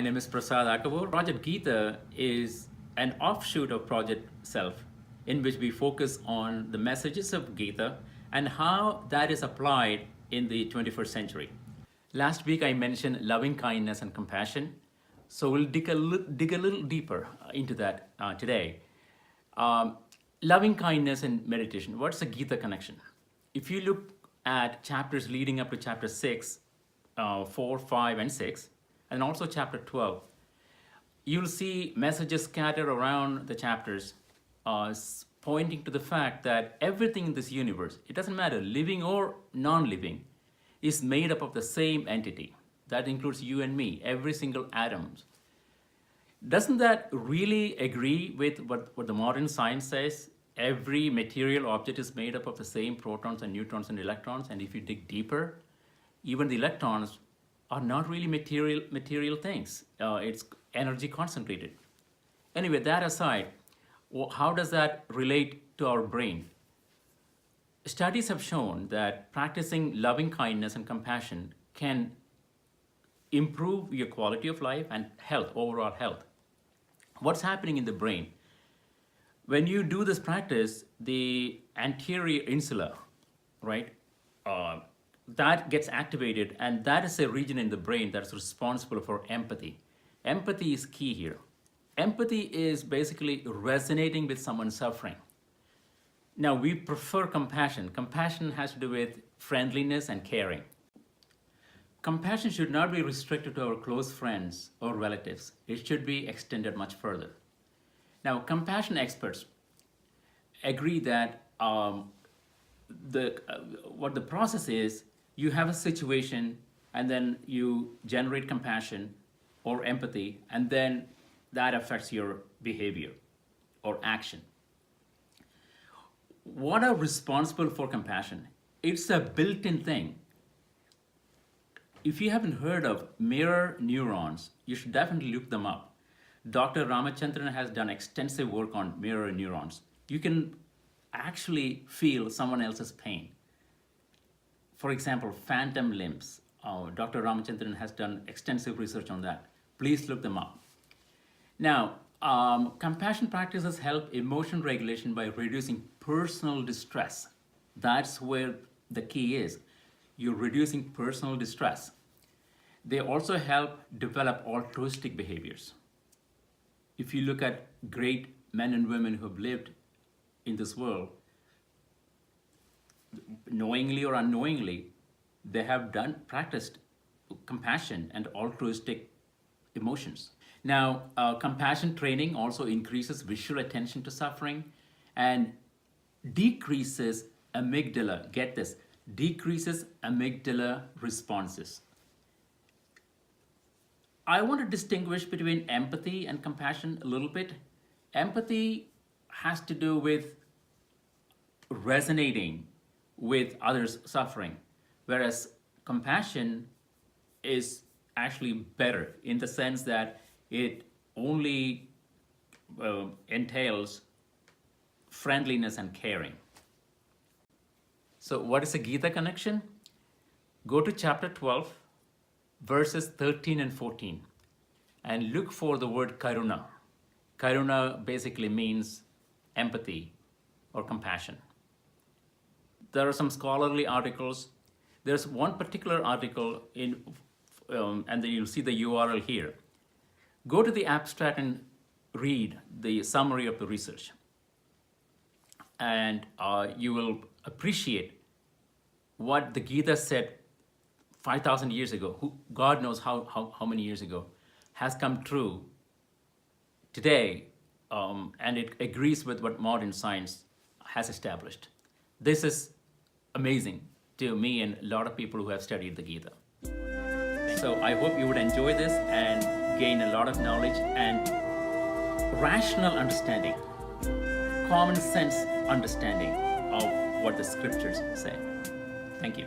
name is Prasad Akavur. Project Geeta is an offshoot of Project Self, in which we focus on the messages of Gita and how that is applied in the 21st century. Last week I mentioned loving kindness and compassion, so we'll dig a little deeper into that today. Loving kindness and meditation. What's the Gita connection? If you look at chapters leading up to chapter 6, 4, 5, and 6, and also chapter 12, you'll see messages scattered around the chapters pointing to the fact that everything in this universe, it doesn't matter, living or non-living, is made up of the same entity. That includes you and me, every single atom. Doesn't that really agree with what the modern science says? Every material object is made up of the same protons and neutrons and electrons, and if you dig deeper, even the electrons are not really material things. It's energy concentrated. Anyway, that aside, how does that relate to our brain? Studies have shown that practicing loving kindness and compassion can improve your quality of life and health, overall health. What's happening in the brain? When you do this practice, the anterior insula, right, that gets activated, and that is a region in the brain that's responsible for empathy. Empathy is key here. Empathy is basically resonating with someone suffering. Now, we prefer compassion. Compassion has to do with friendliness and caring. Compassion should not be restricted to our close friends or relatives. It should be extended much further. Now, compassion experts agree that what the process is, you have a situation and then you generate compassion or empathy, and then that affects your behavior or action. What are responsible for compassion? It's a built-in thing. If you haven't heard of mirror neurons, you should definitely look them up. Dr. Ramachandran has done extensive work on mirror neurons. You can actually feel someone else's pain. For example, phantom limbs. Dr. Ramachandran has done extensive research on that. Please look them up. Now, compassion practices help emotion regulation by reducing personal distress. That's where the key is. You're reducing personal distress. They also help develop altruistic behaviors. If you look at great men and women who have lived in this world, knowingly or unknowingly, they have practiced compassion and altruistic emotions. Now, compassion training also increases visual attention to suffering and decreases amygdala, get this, decreases amygdala responses. I want to distinguish between empathy and compassion a little bit. Empathy has to do with resonating with others' suffering, whereas compassion is actually better in the sense that it only entails friendliness and caring. So what is a Gita connection? Go to chapter 12, verses 13 and 14, and look for the word karuna. Karuna basically means empathy or compassion. There are some scholarly articles. There's one particular article in, and then you'll see the URL here. Go to the abstract and read the summary of the research. And you will appreciate what the Gita said 5,000 years ago, God knows how many years ago, has come true today, and it agrees with what modern science has established. This is amazing to me and a lot of people who have studied the Gita. So I hope you would enjoy this and gain a lot of knowledge and rational understanding, common sense understanding of what the scriptures say. Thank you.